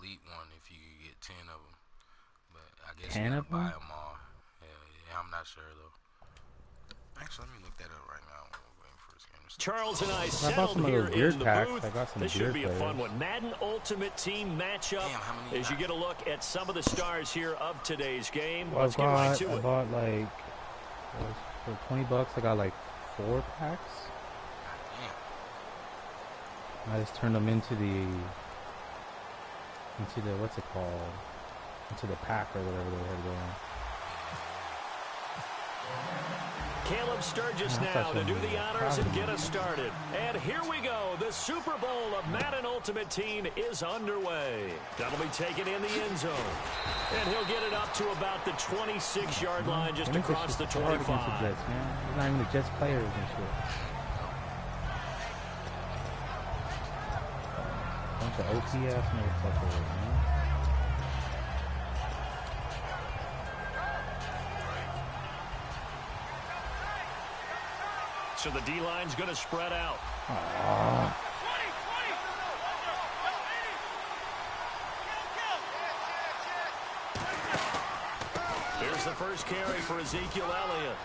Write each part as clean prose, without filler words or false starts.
elite one if you could get 10 of them. But I guess 10 you of gotta buy them? them all. Yeah, I'm not sure though. Actually, let me look that up right now. Charles and I bought settled some of here those beard in the packs. booth. I got some This beard should be a fun players. one. Madden Ultimate Team matchup. Damn, as you get a look at some of the stars here of today's game. Well, Let's get right to I it. bought like, for $20, I got like 4 packs. I just turned them into the what's it called? Into the pack or whatever they had going. Caleb Sturgis now to do the honors and get us started. And here we go. The Super Bowl of Madden Ultimate Team is underway. That'll be taken in the end zone. And he'll get it up to about the 26-yard line just across the 25. The Jets, man. It's not even the Jets players and shit. Bunch of OP-ass motherfuckers, man. So the D-line's going to spread out. Here's the first carry for Ezekiel Elliott.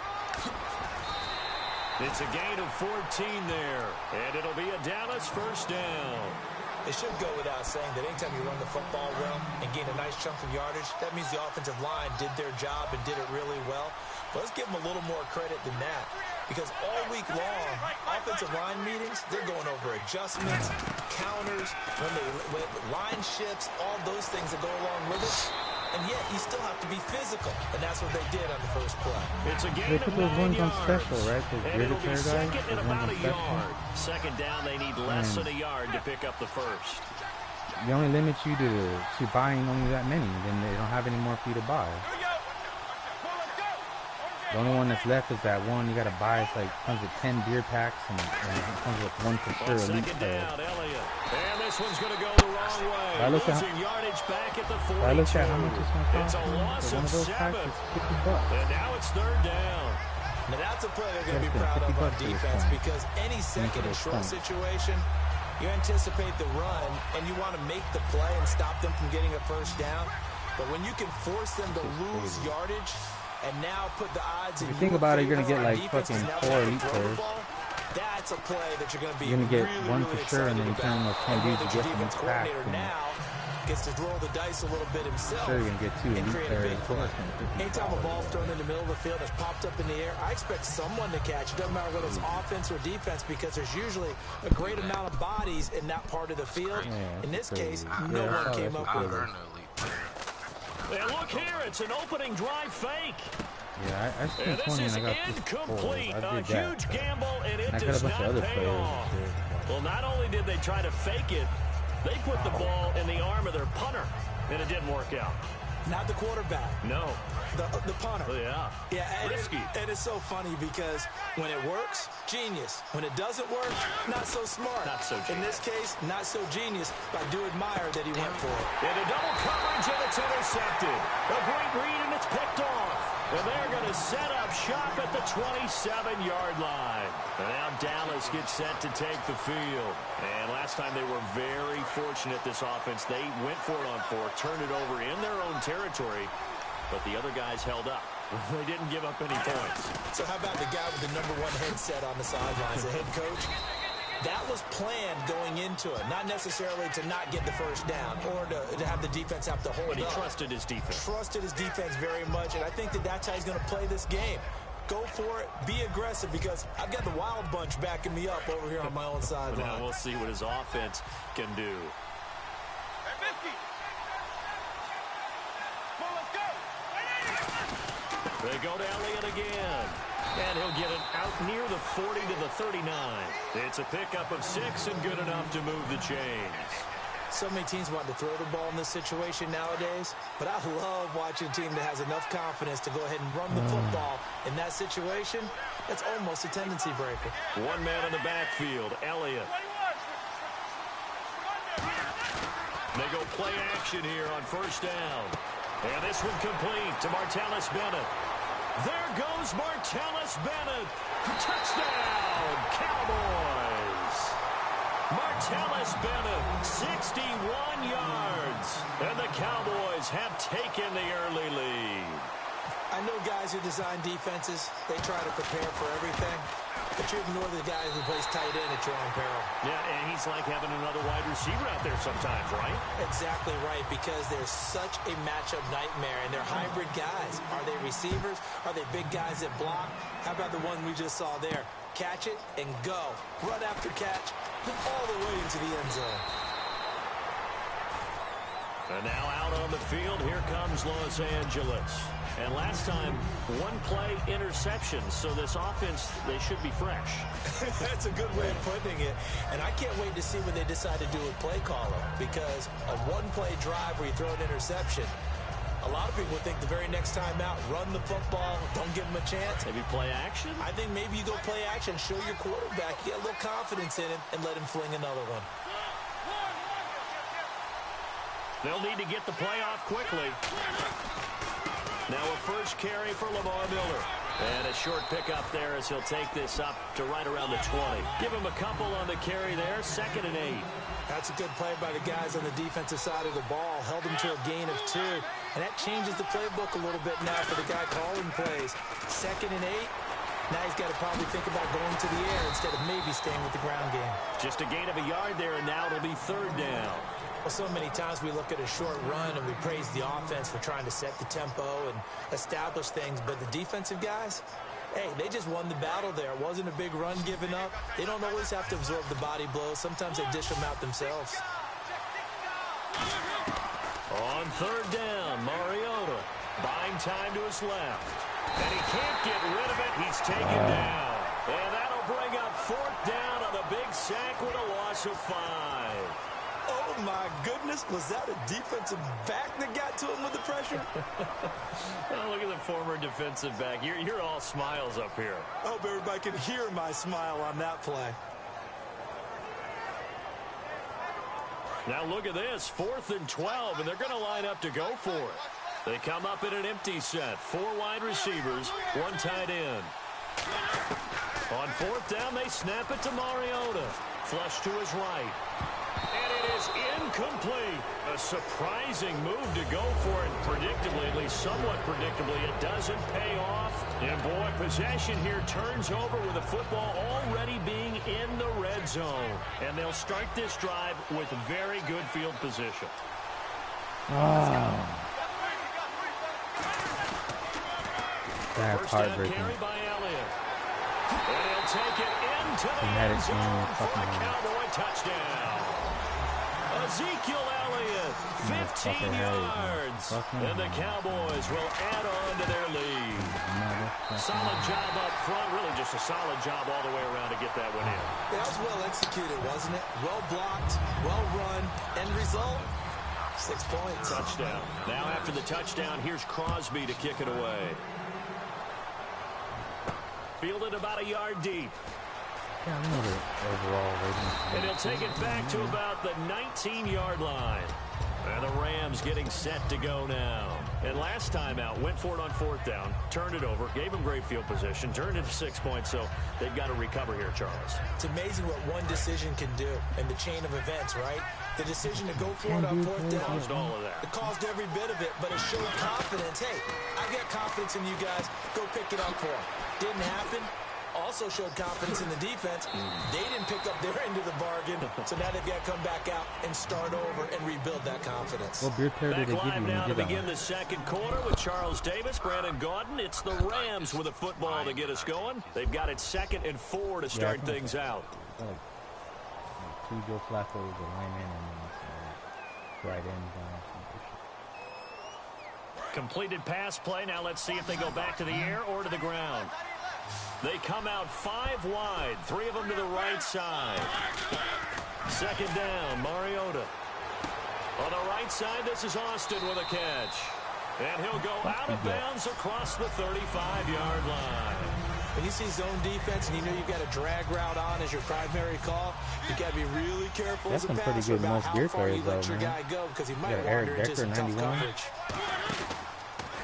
It's a gain of 14 there. And it'll be a Dallas first down. It should go without saying that anytime you run the football well and gain a nice chunk of yardage, that means the offensive line did their job and did it really well. But let's give them a little more credit than that. Because all week long, offensive line meetings, they're going over adjustments, counters, when line shifts, all those things that go along with it. And yet, you still have to be physical. And that's what they did on the first play. It's a gain they put of those 9 ones on yards. special, right? Those And it'll be guys, second and those about ones a on special. yard. Second down, they need less than a yard to pick up the first. They only limit you to buying only that many. Then they don't have any more for you to buy. The only one that's left is that one you gotta buy. It's like comes with 10 beer packs and it comes with one for sure. Second down, Elliott. And this one's going to go the wrong way. Losing yardage back at the 42. I looked at how much it's going to cost. It's a loss one of of those 7. packs is $50. And now it's third down. Now that's a play they're going to be proud of on defense because any second and short situation, you anticipate the run and you want to make the play and stop them from getting a first down. But when you can force them to lose yardage and now put the odds in if you think about it, you're going to get like defense, fucking 4 elite players. That's a play that you're going to be You're going to get really, one really for sure, and then you kind of can do to get from each pack. now gets to roll the dice a little bit himself. Sure, you're going to get 2 elite players. Anytime a ball's thrown in the middle of the field that's popped up in the air, I expect someone to catch. It doesn't matter whether it's offense or defense because there's usually a great amount of bodies in that part of the field. In this case, no one came up with it. And look here, it's an opening drive fake. Yeah, I spent 20 and I got incomplete. I did A huge gamble, and it I got does a bunch of not other pay players. off. Well, not only did they try to fake it, they put the ball in the arm of their punter, and it didn't work out. Not the quarterback. No. The punter. Yeah. Yeah, risky. And it's so funny because when it works, genius. When it doesn't work, not so smart. Not so genius. In this case, not so genius, but I do admire that he went for it. And a double coverage, and it's intercepted. A great read, and it's picked off. And they're going to set up shop at the 27-yard line. And now Dallas gets set to take the field. And last time they were very fortunate, this offense. They went for it on 4, turned it over in their own territory, but the other guys held up. They didn't give up any points. So how about the guy with the #1 headset on the sidelines, the head coach? That was planned going into it, not necessarily to not get the first down or to have the defense have to hold up. But he trusted his defense. Trusted his defense very much, and I think that that's how he's going to play this game. Go for it, be aggressive, because I've got the wild bunch backing me up over here on my own sideline. Now we'll see what his offense can do. They go to Elliott again. And he'll get it out near the 40 to the 39. It's a pickup of 6 and good enough to move the chains. So many teams want to throw the ball in this situation nowadays, but I love watching a team that has enough confidence to go ahead and run the football in that situation. That's almost a tendency breaker. One man in the backfield, Elliott. They go play action here on first down. And this one complete to Martellus Bennett. There goes Martellus Bennett. Touchdown, Cowboys. Martellus Bennett, 61 yards. Cowboys have taken the early lead. I know guys who design defenses, they try to prepare for everything, but you ignore the guy who plays tight end at your own peril. Yeah, and he's like having another wide receiver out there sometimes, right? Exactly right, because they're such a matchup nightmare, and they're hybrid guys. Are they receivers? Are they big guys that block? How about the one we just saw there? Catch it and go. Run after catch, all the way into the end zone. And now out on the field, here comes Los Angeles. And last time, one play interception. So this offense, they should be fresh. That's a good way of putting it. And I can't wait to see what they decide to do with play caller. Because a one-play drive where you throw an interception, a lot of people think the very next time out, run the football, don't give them a chance. Maybe play action? I think maybe you go play action, show your quarterback, get a little confidence in him, and let him fling another one. They'll need to get the play off quickly. Now a first carry for Lamar Miller. And a short pickup there as he'll take this up to right around the 20. Give him a couple on the carry there, 2nd and 8. That's a good play by the guys on the defensive side of the ball. Held him to a gain of 2. And that changes the playbook a little bit now for the guy calling plays. 2nd and 8. Now he's got to probably think about going to the air instead of maybe staying with the ground game. Just a gain of a yard there, and now it'll be 3rd down. Well, so many times we look at a short run and we praise the offense for trying to set the tempo and establish things. But the defensive guys, hey, they just won the battle there. It wasn't a big run given up. They don't always have to absorb the body blows. Sometimes they dish them out themselves. On 3rd down, Mariota buying time to his left. And he can't get rid of it. He's taken down. And that'll bring up 4th down on the big sack with a loss of 5. Oh, my goodness. Was that a defensive back that got to him with the pressure? Oh, look at the former defensive back. You're all smiles up here. I hope everybody can hear my smile on that play. Now look at this. 4th and 12, and they're going to line up to go for it. They come up in an empty set. 4 wide receivers, 1 tight end. On 4th down, they snap it to Mariota. Flush to his right. And it is incomplete. A surprising move to go for it. Predictably, at least somewhat predictably, it doesn't pay off. And boy, possession here turns over with the football already being in the red zone. And they'll start this drive with very good field position. That's First down heartbreaking. carry by Elliott. And he'll take it into the end zone for a Cowboy touchdown. Ezekiel Elliott, 15 yards. And the Cowboys will add on to their lead. Solid job up front. Really just a solid job all the way around to get that one in. That was well executed, wasn't it? Well blocked, well run, end result, 6 points. Touchdown. Now after the touchdown, here's Crosby to kick it away. Fielded about a yard deep. Yeah, I know the overall rating. And he'll take it back to about the 19-yard line. And the Rams getting set to go now. And last time out, went for it on 4th down, turned it over, gave them great field position, turned it to 6 points, so they've got to recover here, Charles. It's amazing what one decision can do in the chain of events, right? The decision to go for it on 4th down. Caused all of that. It caused every bit of it, but it showed confidence. Hey, I've got confidence in you guys. Go pick it up for them. Didn't happen. Also showed confidence in the defense. They didn't pick up their end of the bargain, so now they've got to come back out and start over and rebuild that confidence. What beer pair did Back they give live you? now to begin the 2nd quarter with Charles Davis, Brandon Gaudin. It's the Rams with a football to get us going. They've got it 2nd and 4 to start things out. Like 2 Joe Flacco's, a lineman, and then right end. Completed pass play. Now let's see if they go back to the air or to the ground. They come out 5 wide, 3 of them to the right side. 2nd down, Mariota. On the right side, this is Austin with a catch. And he'll go out of bounds across the 35-yard line. When you see zone defense and you know you've got a drag route on as your primary call, you got to be really careful as a passer about how far you let your guy go because he might wander into some tough coverage.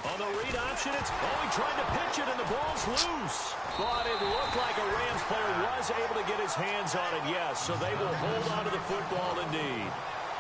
On the read option, he tried to pitch it and the ball's loose. But it looked like a Rams player was able to get his hands on it, yes. So they will hold on to the football indeed.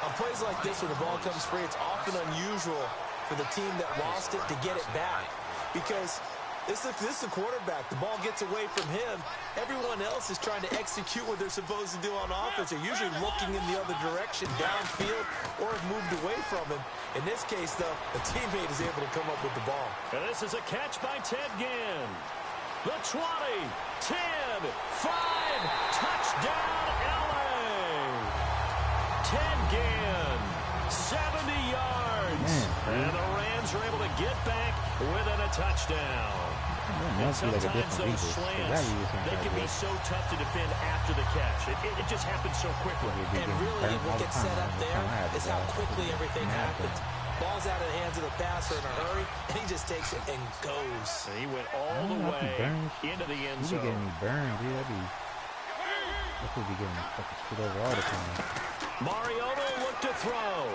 On plays like this, when the ball comes free, it's often unusual for the team that lost it to get it back. Because this is the quarterback. The ball gets away from him. Everyone else is trying to execute what they're supposed to do on offense. They're usually looking in the other direction, downfield, or have moved away from him. In this case, though, a teammate is able to come up with the ball. And this is a catch by Ted Ginn. The 20, 10, 5, touchdown, LA. Ted Ginn, 70 yards. And the Rams are able to get back within a touchdown. And sometimes those slants, they can be so tough to defend after the catch. It just happens so quickly. And really, what gets set up there is how quickly everything happens. Ball's out of the hands of the passer in a hurry, and he just takes it and goes. And he went all the way into the end zone. He'd be getting burned, dude. That would be getting fucking screwed over all the time. Mariota look to throw.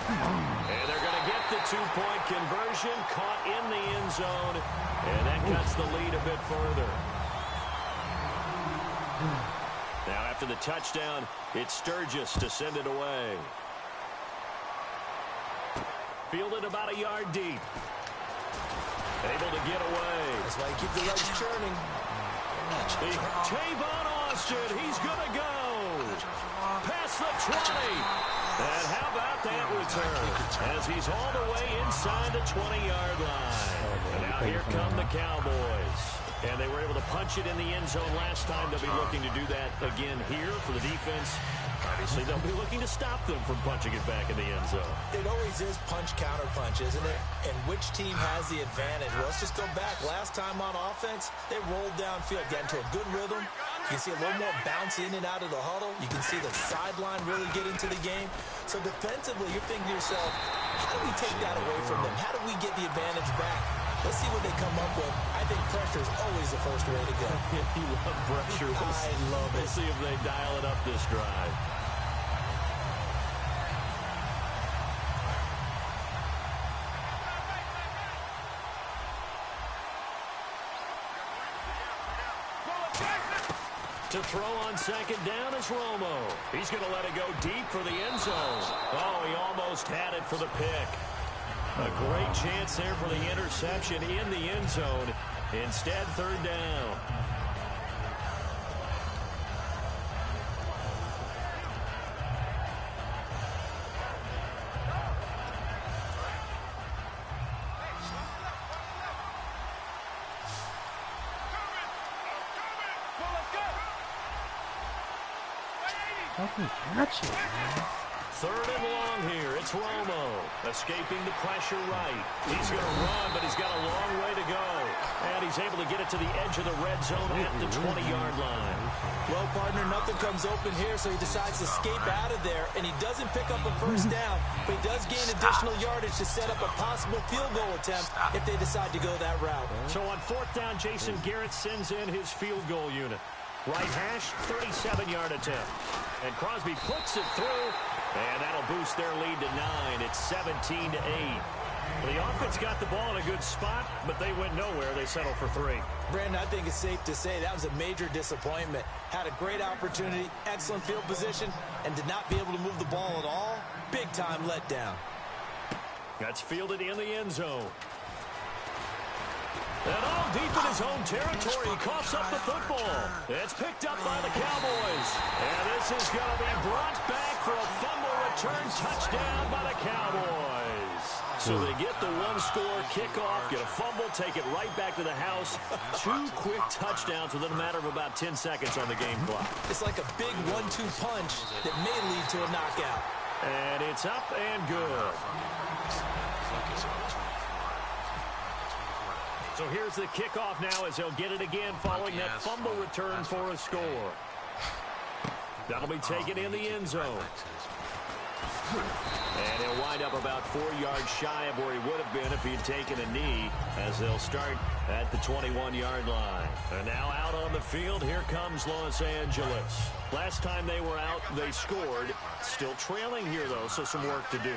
And they're going to get the two-point conversion, caught in the end zone, and that cuts the lead a bit further. Now after the touchdown, it's Sturgis to send it away. Fielded about a yard deep. Able to get away. That's why you keep the legs churning. Tavon Austin, he's going to go. Past the 20. And how about that return? As he's all the way inside the 20-yard line. And now here come the Cowboys. And they were able to punch it in the end zone last time. They'll be looking to do that again here for the defense. Obviously, they'll be looking to stop them from punching it back in the end zone. It always is punch-counter-punch, isn't it? And which team has the advantage? Well, let's just go back. Last time on offense, they rolled downfield, got into a good rhythm. You can see a little more bounce in and out of the huddle. You can see the sideline really get into the game. So defensively, you're thinking to yourself, how do we take that away from them? How do we get the advantage back? Let's see what they come up with. I think pressure is always the first way to go. You love pressure. I love it. We'll see if they dial it up this drive. To throw on second down is Romo. He's going to let it go deep for the end zone. Oh, he almost had it for the pick. A great chance there for the interception in the end zone. Instead, third down. Fucking catch it, man. Third and long here. It's Romo. Escaping the pressure right. He's going to run, but he's got a long way to go. And he's able to get it to the edge of the red zone at the 20-yard line. Well, partner, nothing comes open here, so he decides to escape out of there. And he doesn't pick up a first down, but he does gain additional yardage to set up a possible field goal attempt if they decide to go that route. So on fourth down, Jason Garrett sends in his field goal unit. Right hash, 37-yard attempt. And Crosby puts it through, and that'll boost their lead to 9. It's 17-8. The offense got the ball in a good spot, but they went nowhere. They settled for 3. Brandon, I think it's safe to say that was a major disappointment. Had a great opportunity, excellent field position, and did not be able to move the ball at all. Big-time letdown. That's fielded in the end zone. And all deep in his own territory, he coughs up the football. It's picked up by the Cowboys. And this is going to be brought back for a fumble return touchdown by the Cowboys. So they get the one-score kickoff, get a fumble, take it right back to the house. 2 quick touchdowns within a matter of about 10 seconds on the game clock. It's like a big 1-2 punch that may lead to a knockout. And it's up and good. So here's the kickoff now as they'll get it again following that fumble return for a score. That'll be taken in the end zone. And he'll wind up about 4 yards shy of where he would have been if he had taken a knee, as they'll start at the 21-yard line. And now out on the field, here comes Los Angeles. Last time they were out, they scored. Still trailing here, though, so some work to do.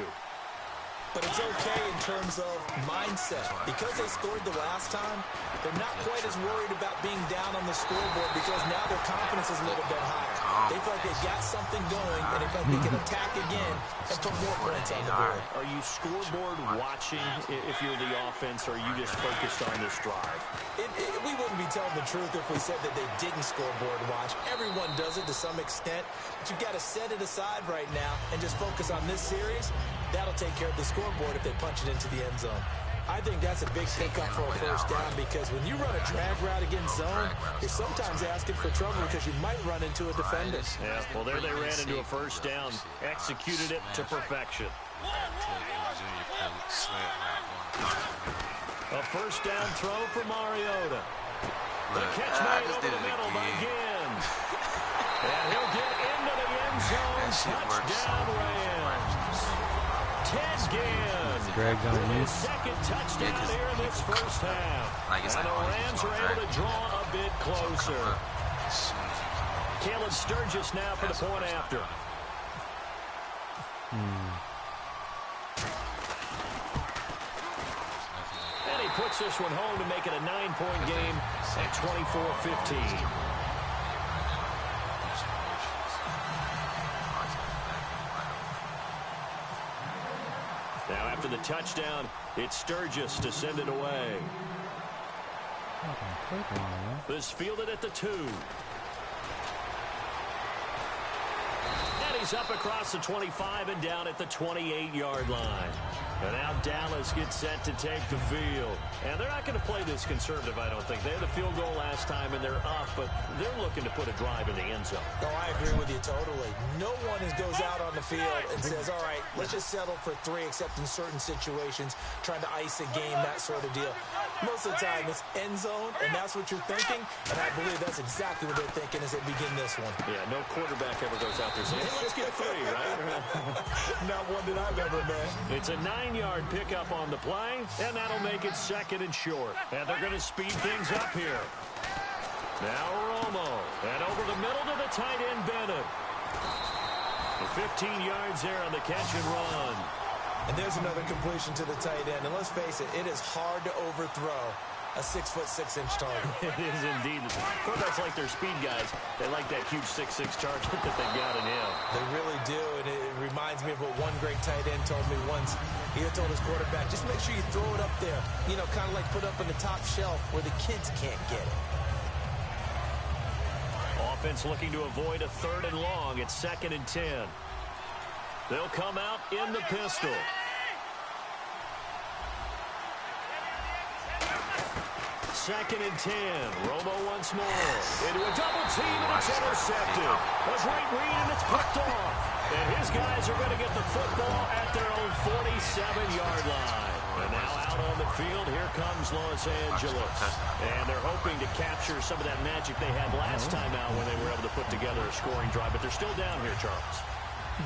But it's okay in terms of mindset. Because they scored the last time, they're not quite as worried about being down on the scoreboard because now their confidence is a little bit higher. They feel like they've got something going, and they feel like they can attack again and put more points on the board. Are you scoreboard watching if you're the offense, or are you just focused on this drive? We wouldn't be telling the truth if we said that they didn't scoreboard watch. Everyone does it to some extent, but you've got to set it aside right now and just focus on this series. That'll take care of the scoreboard if they punch it into the end zone. I think that's a big pickup for a first down because when you run a drag route against zone, you're sometimes asking for trouble because you might run into a defender. Yeah, well, there they ran into a first down, executed it to perfection. A first down throw for Mariota. The catch made over the middle by Ginn. And he'll get into the end zone. Touchdown Rams. Ted Ginn. Drags underneath. Second touchdown here in this first half. And the Rams are able to draw a bit closer. Caleb Sturgis now for the point after. And he puts this one home to make it a 9-point game at 24-15. Now after the touchdown, it's Sturgis to send it away. This fielded at the 2. And he's up across the 25 and down at the 28-yard line. And now Dallas gets set to take the field. And they're not going to play this conservative, I don't think. They had a field goal last time, and they're up, but they're looking to put a drive in the end zone. Oh, I agree with you totally. No one goes out on the field and says, all right, let's just settle for 3, except in certain situations, trying to ice a game, that sort of deal. Most of the time, it's end zone, and that's what you're thinking, and I believe that's exactly what they're thinking as they begin this one. Yeah, no quarterback ever goes out there saying, hey, let's get 3, right? Not one that I've ever met. It's a 9-yard pickup on the play, and that'll make it second and short. And they're going to speed things up here. Now Romo, and over the middle to the tight end, Bennett. 15 yards there on the catch and run. And there's another completion to the tight end. And let's face it, it is hard to overthrow a 6'6" target. It is indeed. Quarterbacks like their speed guys. They like that huge 6'6" target that they've got in him. They really do, and it reminds me of what one great tight end told me once. He told his quarterback, just make sure you throw it up there. You know, kind of like put up on the top shelf where the kids can't get it. Offense looking to avoid a 3rd and long. It's 2nd and 10. They'll come out in the pistol. Second and 10. Romo once more. Into a double team, and it's intercepted. A great read, and it's picked off. And his guys are going to get the football at their own 47-yard line. And now out on the field, here comes Los Angeles. And they're hoping to capture some of that magic they had last time out when they were able to put together a scoring drive. But they're still down here, Charles.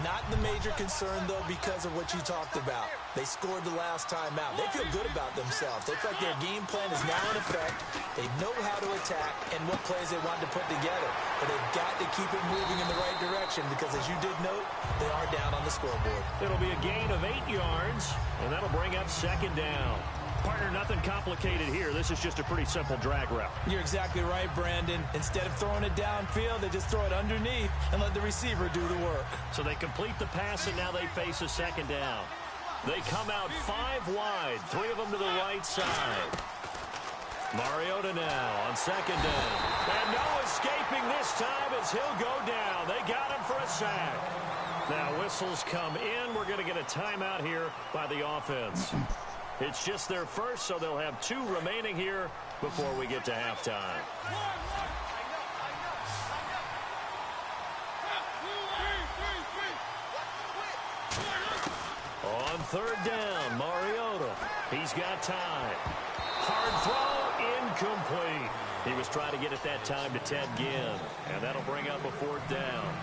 Not the major concern, though, because of what you talked about. They scored the last time out. They feel good about themselves. They feel like their game plan is now in effect. They know how to attack and what plays they want to put together. But they've got to keep it moving in the right direction because, as you did note, they are down on the scoreboard. It'll be a gain of 8 yards, and that'll bring up 2nd down. Partner, nothing complicated here. This is just a pretty simple drag route. You're exactly right, Brandon. Instead of throwing it downfield, they just throw it underneath and let the receiver do the work. So they complete the pass, and now they face a 2nd down. They come out 5 wide, 3 of them to the right side. Mariota now on 2nd down. And no escaping this time as he'll go down. They got him for a sack. Now whistles come in. We're going to get a timeout here by the offense. It's just their first, so they'll have 2 remaining here before we get to halftime. On 3rd down, Mariota. He's got time. Hard throw, incomplete. He was trying to get it that time to Ted Ginn, and that'll bring up a 4th down.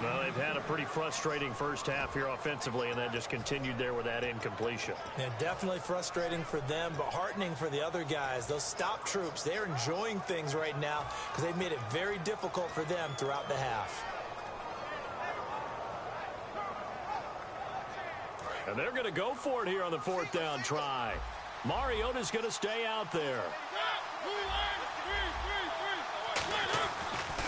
Well, they've had a pretty frustrating first half here offensively, and then just continued there with that incompletion. Yeah, definitely frustrating for them, but heartening for the other guys. Those stop troops, they're enjoying things right now because they've made it very difficult for them throughout the half. And they're going to go for it here on the 4th down try. Mariota's going to stay out there.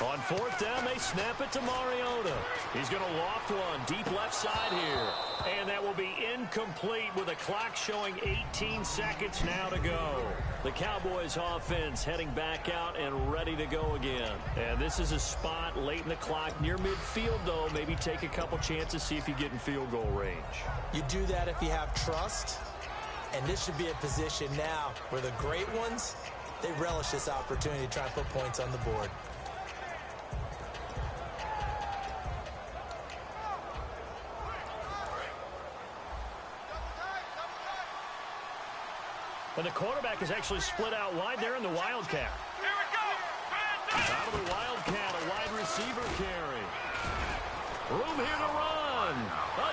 On 4th down, they snap it to Mariota. He's going to loft one deep left side here. And that will be incomplete with a clock showing 18 seconds now to go. The Cowboys offense heading back out and ready to go again. And this is a spot late in the clock near midfield, though. Maybe take a couple chances, see if you get in field goal range. You do that if you have trust. And this should be a position now where the great ones, they relish this opportunity to try and put points on the board. And the quarterback is actually split out wide there in the Wildcat. Here we go. Out of the Wildcat, a wide receiver carry. Room here to run.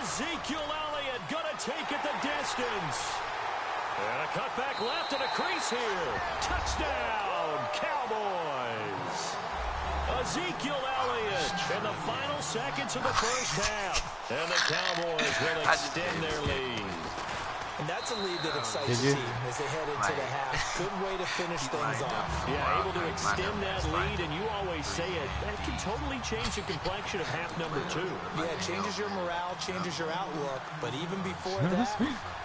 Ezekiel Elliott gonna take it the distance. And a cutback left and a crease here. Touchdown, Cowboys. Ezekiel Elliott in the final seconds of the first half. And the Cowboys will extend their lead. And that's a lead that excites the team as they head into the half. Good way to finish things off. Yeah, able to extend that lead, and you always say it, that can totally change the complexion of half number 2. Yeah, it changes your morale, changes your outlook. But even before that,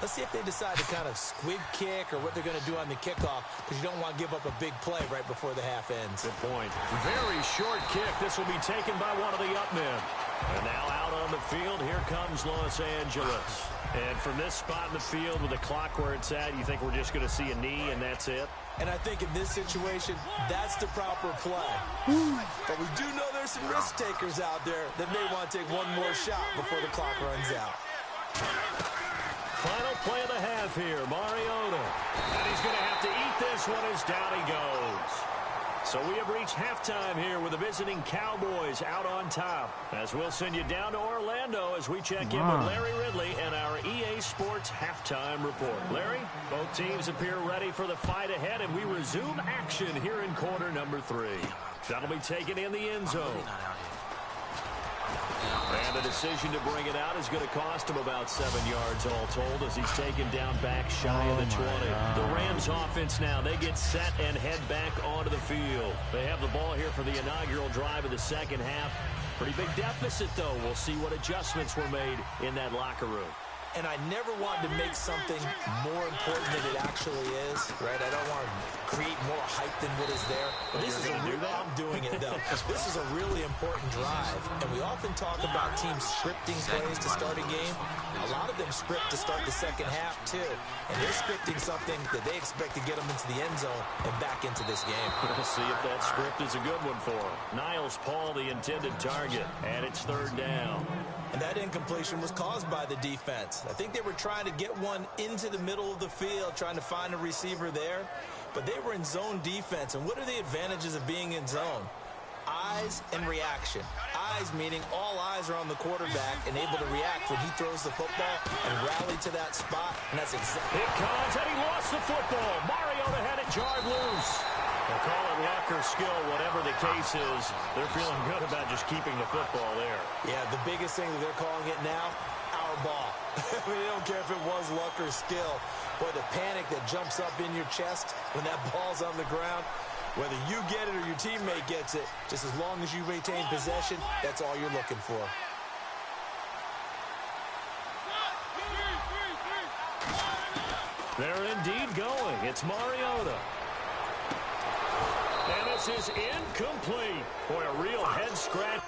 let's see if they decide to kind of squib kick or what they're going to do on the kickoff, because you don't want to give up a big play right before the half ends. Good point. Very short kick. This will be taken by one of the up men. And now out on the field, here comes Los Angeles. And from this spot in the field with the clock where it's at, you think we're just going to see a knee and that's it? And I think in this situation, that's the proper play. But we do know there's some risk takers out there that may want to take one more shot before the clock runs out. Final play of the half here, Mariota. And he's going to have to eat this one as down he goes. So we have reached halftime here with the visiting Cowboys out on top. As we'll send you down to Orlando as we check in with Larry Ridley and our EA Sports halftime report. Larry, both teams appear ready for the fight ahead, and we resume action here in quarter number 3. That'll be taken in the end zone. And the decision to bring it out is going to cost him about 7 yards all told as he's taken down back shy of the 20. The Rams offense now, they get set and head back onto the field. They have the ball here for the inaugural drive of the second half. Pretty big deficit, though. We'll see what adjustments were made in that locker room. And I never wanted to make something more important than it actually is, right? I don't want to create more hype than what is there. But this is I'm doing it, though. This is a really important drive. And we often talk about teams scripting plays to start a game. A lot of them script to start the second half, too. And they're scripting something that they expect to get them into the end zone and back into this game. We'll see if that script is a good one for him. Niles Paul, the intended target, and it's 3rd down. And that incompletion was caused by the defense. I think they were trying to get one into the middle of the field, trying to find a receiver there. But they were in zone defense. And what are the advantages of being in zone? Eyes and reaction. Eyes meaning all eyes are on the quarterback and able to react when he throws the football and rally to that spot. And that's exactly. It comes, and he lost the football. Mariota had it jarred loose. They'll call it luck or skill, whatever the case is. They're feeling good about just keeping the football there. Yeah, the biggest thing that they're calling it now, our ball. I mean, they don't care if it was luck or skill. Boy, the panic that jumps up in your chest when that ball's on the ground, whether you get it or your teammate gets it, just as long as you maintain possession, that's all you're looking for. They're indeed going. It's Mariota. And this is incomplete. Boy, a real head scratch.